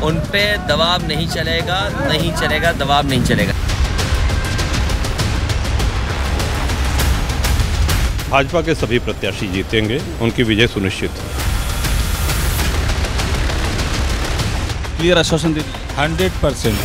उन पे दबाव नहीं चलेगा, नहीं चलेगा, दबाव नहीं चलेगा। भाजपा के सभी प्रत्याशी जीतेंगे, उनकी विजय सुनिश्चित है। क्लियर आश्वासन दे 100%।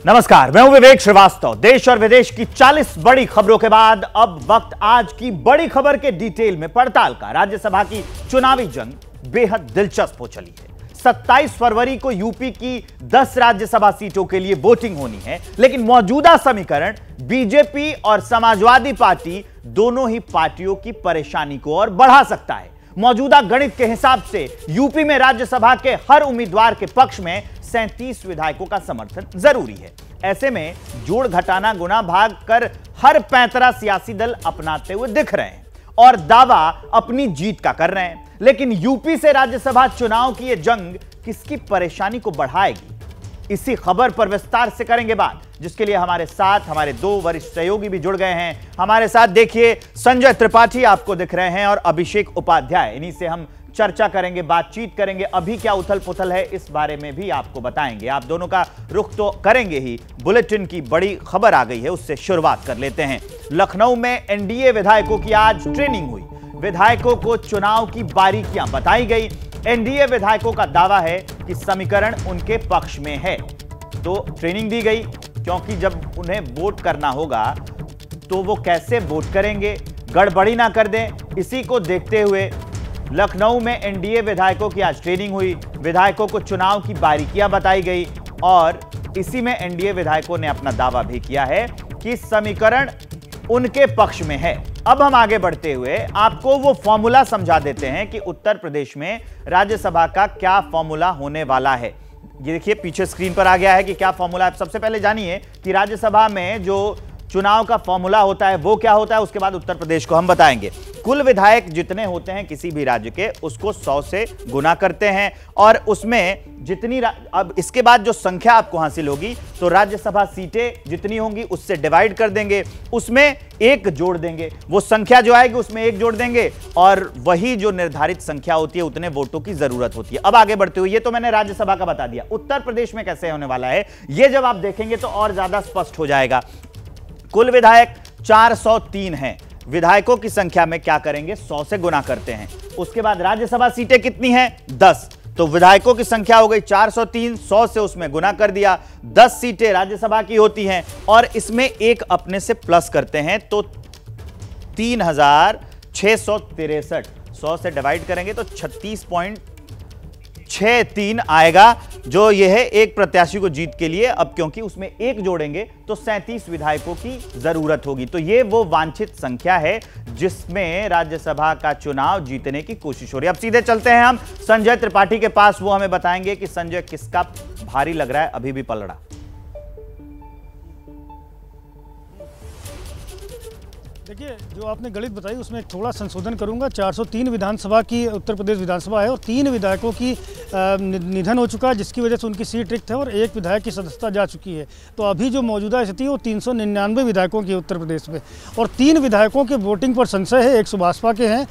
नमस्कार, मैं हूं विवेक श्रीवास्तव। देश और विदेश की 40 बड़ी खबरों के बाद अब वक्त आज की बड़ी खबर के डिटेल में पड़ताल का। राज्यसभा की चुनावी जंग बेहद दिलचस्प हो चली है। 27 फरवरी को यूपी की 10 राज्यसभा सीटों के लिए वोटिंग होनी है, लेकिन मौजूदा समीकरण बीजेपी और समाजवादी पार्टी दोनों ही पार्टियों की परेशानी को और बढ़ा सकता है। मौजूदा गणित के हिसाब से यूपी में राज्यसभा के हर उम्मीदवार के पक्ष में 37 विधायकों का समर्थन जरूरी है। ऐसे में जोड़ घटाना गुना भाग कर हर पैंतरा सियासी दल अपनाते हुए दिख रहे हैं और दावा अपनी जीत का कर रहे हैं। लेकिन यूपी से राज्यसभा चुनाव की यह जंग किसकी परेशानी को बढ़ाएगी, इसी खबर पर विस्तार से करेंगे बात, जिसके लिए हमारे साथ हमारे दो वरिष्ठ सहयोगी भी जुड़ गए हैं। हमारे साथ देखिए संजय त्रिपाठी आपको दिख रहे हैं और अभिषेक उपाध्याय। इन्हीं से हम चर्चा करेंगे, बातचीत करेंगे। अभी क्या उथल पुथल है इस बारे में भी आपको बताएंगे। आप दोनों का रुख तो करेंगे ही। बुलेटिन की बड़ी खबर आ गई है, उससे शुरुआत कर लेते हैं। लखनऊ में एनडीए विधायकों की आज ट्रेनिंग हुई। विधायकों को चुनाव की बारीकियां बताई गई। एनडीए विधायकों का दावा है कि समीकरण उनके पक्ष में है, तो ट्रेनिंग दी गई, क्योंकि जब उन्हें वोट करना होगा तो वो कैसे वोट करेंगे, गड़बड़ी ना कर दें। इसी को देखते हुए लखनऊ में एनडीए विधायकों की आज ट्रेनिंग हुई। विधायकों को चुनाव की बारीकियां बताई गई और इसी में एनडीए विधायकों ने अपना दावा भी किया है कि समीकरण उनके पक्ष में है। अब हम आगे बढ़ते हुए आपको वो फॉर्मूला समझा देते हैं कि उत्तर प्रदेश में राज्यसभा का क्या फॉर्मूला होने वाला है। ये देखिए पीछे स्क्रीन पर आ गया है कि क्या फॉर्मूला। आप सबसे पहले जानिए कि राज्यसभा में जो चुनाव का फॉर्मूला होता है वो क्या होता है, उसके बाद उत्तर प्रदेश को हम बताएंगे। कुल विधायक जितने होते हैं किसी भी राज्य के, उसको 100 से गुना करते हैं और उसमें जितनी अब इसके बाद जो संख्या आपको हासिल होगी तो राज्यसभा सीटें जितनी होंगी उससे डिवाइड कर देंगे, उसमें एक जोड़ देंगे। वो संख्या जो आएगी उसमें एक जोड़ देंगे और वही जो निर्धारित संख्या होती है उतने वोटों की जरूरत होती है। अब आगे बढ़ते हुए, ये तो मैंने राज्यसभा का बता दिया। उत्तर प्रदेश में कैसे होने वाला है ये जब आप देखेंगे तो और ज्यादा स्पष्ट हो जाएगा। कुल विधायक 403 हैं। विधायकों की संख्या में क्या करेंगे, 100 से गुना करते हैं। उसके बाद राज्यसभा सीटें कितनी हैं, 10। तो विधायकों की संख्या हो गई 403, 100 से उसमें गुना कर दिया। 10 सीटें राज्यसभा की होती हैं और इसमें एक अपने से प्लस करते हैं तो 3663। 100 से डिवाइड करेंगे तो 36.63 आएगा, जो यह है एक प्रत्याशी को जीत के लिए। अब क्योंकि उसमें एक जोड़ेंगे तो 37 विधायकों की जरूरत होगी। तो यह वो वांछित संख्या है जिसमें राज्यसभा का चुनाव जीतने की कोशिश हो रही है। अब सीधे चलते हैं हम संजय त्रिपाठी के पास। वो हमें बताएंगे कि संजय किसका भारी लग रहा है अभी भी पलड़ा। देखिए, जो आपने गणित बताई उसमें थोड़ा संशोधन करूंगा। 403 विधानसभा की उत्तर प्रदेश विधानसभा है और 3 विधायकों की निधन हो चुका है, जिसकी वजह से उनकी सीट रिक्त है और 1 विधायक की सदस्यता जा चुकी है। तो अभी जो मौजूदा स्थिति है वो 399 विधायकों की उत्तर प्रदेश में, और 3 विधायकों के वोटिंग पर संशय है। 1 भाजपा के हैं,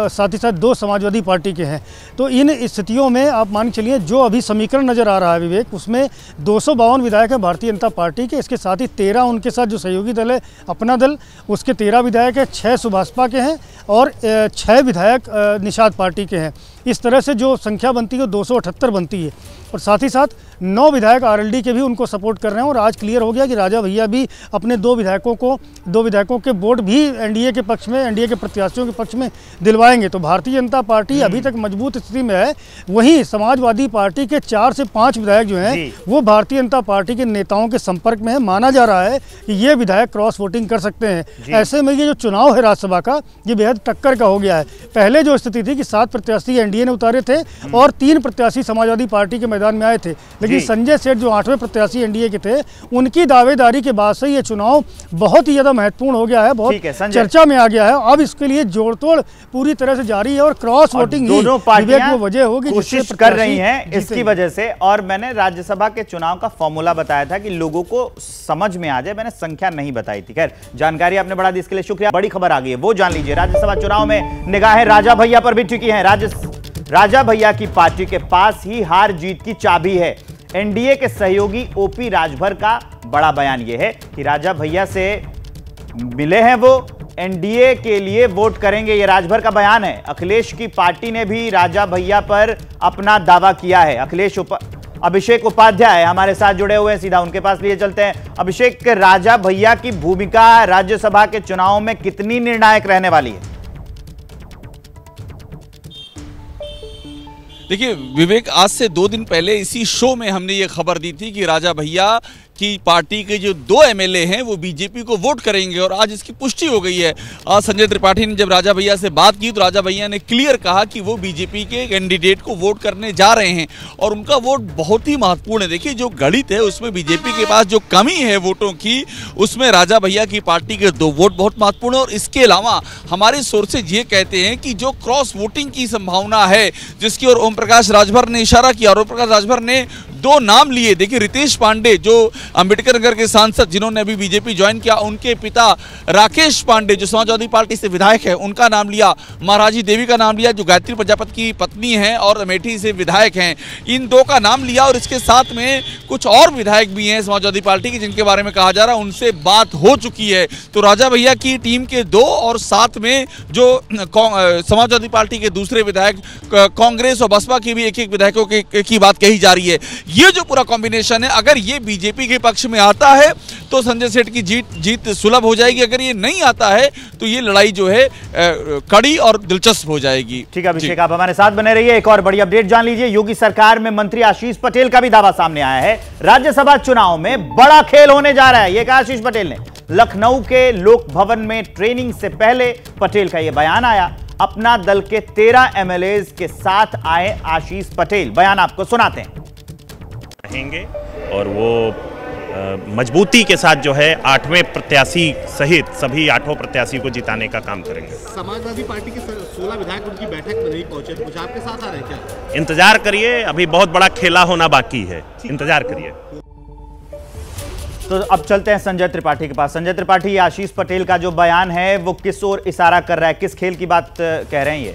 साथ ही साथ 2 समाजवादी पार्टी के हैं। तो इन स्थितियों में आप मान के चलिए जो अभी समीकरण नजर आ रहा है विवेक, उसमें 252 विधायक हैं भारतीय जनता पार्टी के। इसके साथ ही 13 उनके साथ जो सहयोगी दल है अपना दल, उसके 13 विधायक है, 6 सुभाषपा के हैं और 6 विधायक निषाद पार्टी के हैं। इस तरह से जो संख्या बनती है 278 बनती है और साथ ही साथ 9 विधायक आरएलडी के भी उनको सपोर्ट कर रहे हैं। और आज क्लियर हो गया कि राजा भैया भी अपने 2 विधायकों के वोट भी एनडीए के पक्ष में, एनडीए के प्रत्याशियों के पक्ष में दिलवाएंगे। तो भारतीय जनता पार्टी अभी तक मजबूत स्थिति में है। वहीं समाजवादी पार्टी के 4 से 5 विधायक जो हैं वो भारतीय जनता पार्टी के नेताओं के संपर्क में है। माना जा रहा है कि ये विधायक क्रॉस वोटिंग कर सकते हैं। ऐसे में ये जो चुनाव है राज्यसभा का, ये बेहद टक्कर का हो गया है। पहले जो स्थिति थी कि 7 प्रत्याशी एनडीए ने उतारे थे और 3 प्रत्याशी समाजवादी पार्टी के मैदान में आए थे, लेकिन लेकिन संजय सेठ जो 8वें प्रत्याशी एनडीए के थे, उनकी दावेदारी के बाद से ये चुनाव बहुत ही ज्यादा महत्वपूर्ण हो गया है, बहुत चर्चा में आ गया है। अब इसके लिए जोड़तोड़ पूरी तरह से जारी है और क्रॉस वोटिंग दोनों पार्टियां वजह होगी, कोशिश कर रही हैं इसकी वजह से। और मैंने राज्यसभा के चुनाव का फॉर्मूला बताया था कि लोगों को समझ में आ जाए, मैंने संख्या नहीं बताई थी। खैर, जानकारी आपने बढ़ा दी, इसके लिए शुक्रिया। बड़ी खबर आ गई है, वो जान लीजिए। राज्यसभा चुनाव में निगाहें राजा भैया पर भी टिकी हैं। राजा भैया की पार्टी के पास ही हार जीत की चाबी है। एनडीए के सहयोगी ओपी राजभर का बड़ा बयान यह है कि राजा भैया से मिले हैं वो, एनडीए के लिए वोट करेंगे, ये राजभर का बयान है। अखिलेश की पार्टी ने भी राजा भैया पर अपना दावा किया है। अभिषेक उपाध्याय हमारे साथ जुड़े हुए हैं, सीधा उनके पास लिए चलते हैं। अभिषेक, राजा भैया की भूमिका राज्यसभा के चुनाव में कितनी निर्णायक रहने वाली है? देखिए विवेक, आज से 2 दिन पहले इसी शो में हमने ये खबर दी थी कि राजा भैया की पार्टी के जो 2 एमएलए हैं वो बीजेपी को वोट करेंगे, और आज इसकी पुष्टि हो गई है। आज संजय त्रिपाठी ने जब राजा भैया से बात की तो राजा भैया ने क्लियर कहा कि वो बीजेपी के कैंडिडेट को वोट करने जा रहे हैं और उनका वोट बहुत ही महत्वपूर्ण है। देखिए, जो गणित है उसमें बीजेपी के पास जो कमी है वोटों की, उसमें राजा भैया की पार्टी के 2 वोट बहुत महत्वपूर्ण है। और इसके अलावा हमारे सोर्सेज ये कहते हैं कि जो क्रॉस वोटिंग की संभावना है, जिसकी ओर ओम प्रकाश राजभर ने इशारा किया, और ओम प्रकाश राजभर ने 2 नाम लिए। देखिए, रितेश पांडे जो अंबेडकर नगर के सांसद जिन्होंने अभी बीजेपी ज्वाइन किया, उनके पिता राकेश पांडे जो समाजवादी पार्टी से विधायक है, उनका नाम लिया। महाराजी देवी का नाम लिया जो गायत्री प्रजापति की पत्नी है और अमेठी से विधायक हैं, इन 2 का नाम लिया। और इसके साथ में कुछ और विधायक भी हैं समाजवादी पार्टी के, जिनके बारे में कहा जा रहा है उनसे बात हो चुकी है। तो राजा भैया की टीम के 2 और साथ में जो समाजवादी पार्टी के दूसरे विधायक, कांग्रेस और बसपा की भी एक विधायकों की बात कही जा रही है। ये जो पूरा कॉम्बिनेशन है, अगर ये बीजेपी के पक्ष में आता है तो संजय सेठ की जीत सुलभ हो जाएगी। अगर ये नहीं आता है तो ये लड़ाई जो है कड़ी और दिलचस्प हो जाएगी। ठीक है अभिषेक, आप हमारे साथ बने रहिए। एक और बड़ी अपडेट जान लीजिए। योगी सरकार में मंत्री आशीष पटेल का भी दावा सामने आया है, राज्यसभा चुनाव में बड़ा खेल होने जा रहा है। यह कहा आशीष पटेल ने लखनऊ के लोक भवन में ट्रेनिंग से पहले पटेल का यह बयान आया। अपना दल के 13 एमएलएज के साथ आए आशीष पटेल, बयान आपको सुनाते हैं। रहेंगे और वो मजबूती के साथ जो है 8वें प्रत्याशी सहित सभी 8 प्रत्याशी को जिताने का काम करेंगे। समाजवादी पार्टी के 16 विधायक उनकी बैठक में नहीं पहुंचे, तो कुछ आपके साथ आ रहे हैं क्या? इंतजार करिए, अभी बहुत बड़ा खेला होना बाकी है, इंतजार करिए। तो अब चलते हैं संजय त्रिपाठी के पास। संजय त्रिपाठी, आशीष पटेल का जो बयान है वो किस ओर इशारा कर रहा है, किस खेल की बात कह रहे हैं ये?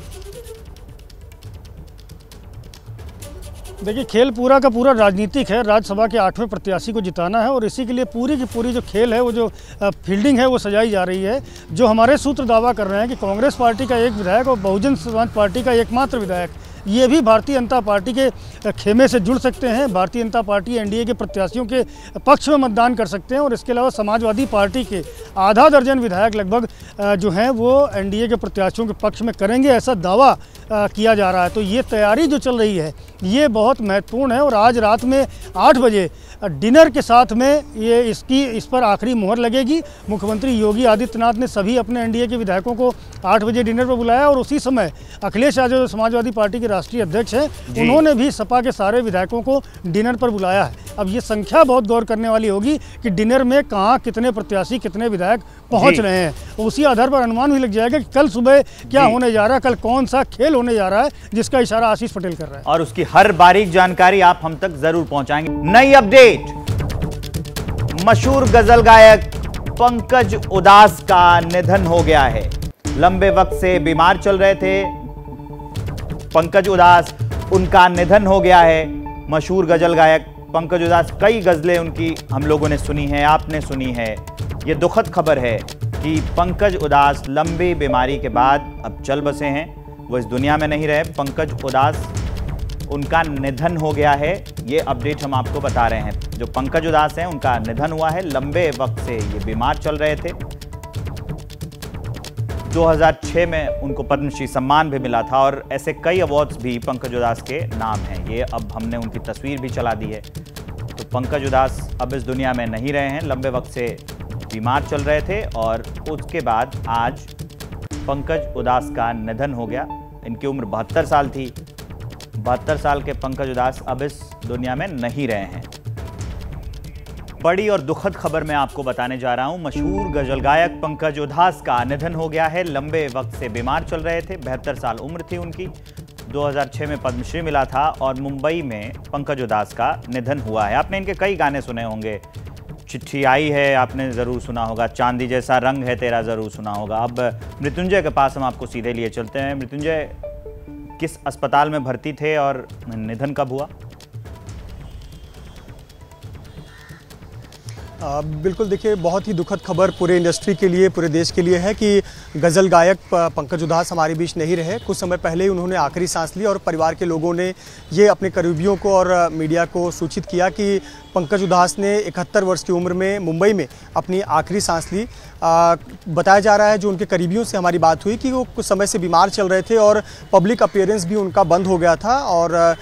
देखिए, खेल पूरा का पूरा राजनीतिक है। राज्यसभा के 8वें प्रत्याशी को जिताना है और इसी के लिए पूरी की पूरी जो खेल है, वो जो फील्डिंग है वो सजाई जा रही है। जो हमारे सूत्र दावा कर रहे हैं कि कांग्रेस पार्टी का एक विधायक और बहुजन समाज पार्टी का एकमात्र विधायक ये भी भारतीय जनता पार्टी के खेमे से जुड़ सकते हैं। भारतीय जनता पार्टी एनडीए के प्रत्याशियों के पक्ष में मतदान कर सकते हैं और इसके अलावा समाजवादी पार्टी के आधा दर्जन विधायक लगभग जो हैं वो एनडीए के प्रत्याशियों के पक्ष में करेंगे, ऐसा दावा किया जा रहा है। तो ये तैयारी जो चल रही है ये बहुत महत्वपूर्ण है और आज रात में 8 बजे डिनर के साथ में इस पर आखिरी मुहर लगेगी। मुख्यमंत्री योगी आदित्यनाथ ने सभी अपने एनडीए के विधायकों को 8 बजे डिनर पर बुलाया और उसी समय अखिलेश यादव जो समाजवादी पार्टी के राष्ट्रीय अध्यक्ष हैं, उन्होंने भी सपा के सारे विधायकों को डिनर पर बुलाया है। अब ये संख्या बहुत गौर करने वाली होगी कि डिनर में कहाँ कितने प्रत्याशी, कितने विधायक पहुँच रहे हैं। उसी आधार पर अनुमान भी लग जाएगा कि कल सुबह क्या होने जा रहा है, कल कौन सा खेल होने जा रहा है, जिसका इशारा आशीष पटेल कर रहा है। और उसकी हर बारीक जानकारी आप हम तक जरूर पहुंचाएंगे। नई अपडेट, मशहूर गजल गायक पंकज उदास का निधन हो गया है। लंबे वक्त से बीमार चल रहे थे पंकज उदास, उनका निधन हो गया है। मशहूर गजल गायक पंकज उदास, कई गजलें उनकी हम लोगों ने सुनी हैं, आपने सुनी है। ये दुखद खबर है कि पंकज उदास लंबी बीमारी के बाद अब चल बसे हैं, वो इस दुनिया में नहीं रहे। पंकज उदास, उनका निधन हो गया है, ये अपडेट हम आपको बता रहे हैं। जो पंकज उदास हैं उनका निधन हुआ है, लंबे वक्त से ये बीमार चल रहे थे। 2006 में उनको पद्मश्री सम्मान भी मिला था और ऐसे कई अवार्ड्स भी पंकज उदास के नाम हैं। ये अब हमने उनकी तस्वीर भी चला दी है। तो पंकज उदास अब इस दुनिया में नहीं रहे हैं, लंबे वक्त से बीमार चल रहे थे और उसके बाद आज पंकज उदास का निधन हो गया। इनकी उम्र 72 साल थी। 72 साल के पंकज उदास अब इस दुनिया में नहीं रहे हैं। बड़ी और दुखद खबर मैं आपको बताने जा रहा हूं। मशहूर गजल गायक पंकज उधास का निधन हो गया है। लंबे वक्त से बीमार चल रहे थे। 72 साल उम्र थी उनकी। 2006 में पद्मश्री मिला था और मुंबई में पंकज उधास का निधन हुआ है। आपने इनके कई गाने सुने होंगे। चिट्ठी आई है आपने ज़रूर सुना होगा। चांदी जैसा रंग है तेरा ज़रूर सुना होगा। अब मृत्युंजय के पास हम आपको सीधे लिए चलते हैं। मृत्युंजय, किस अस्पताल में भर्ती थे और निधन कब हुआ? बिल्कुल, देखिए, बहुत ही दुखद खबर पूरे इंडस्ट्री के लिए, पूरे देश के लिए है कि गज़ल गायक पंकज उधास हमारे बीच नहीं रहे। कुछ समय पहले ही उन्होंने आखिरी सांस ली और परिवार के लोगों ने ये अपने करीबियों को और मीडिया को सूचित किया कि पंकज उधास ने 71 वर्ष की उम्र में मुंबई में अपनी आखिरी सांस ली। बताया जा रहा है, जो उनके करीबियों से हमारी बात हुई, कि वो कुछ समय से बीमार चल रहे थे और पब्लिक अपीयरेंस भी उनका बंद हो गया था और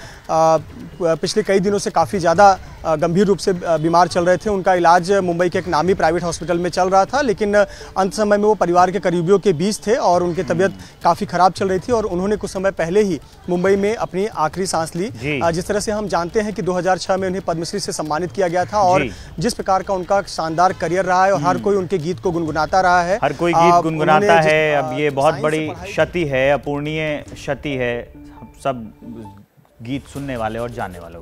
पिछले कई दिनों से काफ़ी ज़्यादा गंभीर रूप से बीमार चल रहे थे। उनका इलाज मुंबई के एक नामी प्राइवेट हॉस्पिटल में चल रहा था, लेकिन अंत समय में वो परिवार के करीबियों के बीच थे और उनकी तबीयत काफ़ी ख़राब चल रही थी और उन्होंने कुछ समय पहले ही मुंबई में अपनी आखिरी सांस ली। जिस तरह से हम जानते हैं कि 2006 में उन्हें पद्मश्री से सम्मानित किया गया था और जिस प्रकार का उनका शानदार करियर रहा है और हर कोई उनके गीत को गुनगुनाता रहा है, हर कोई गीत गुनगुनाता है। अब ये बहुत बड़ी क्षति है, अपूर्णीय क्षति है सब गीत सुनने वाले और जानने वालों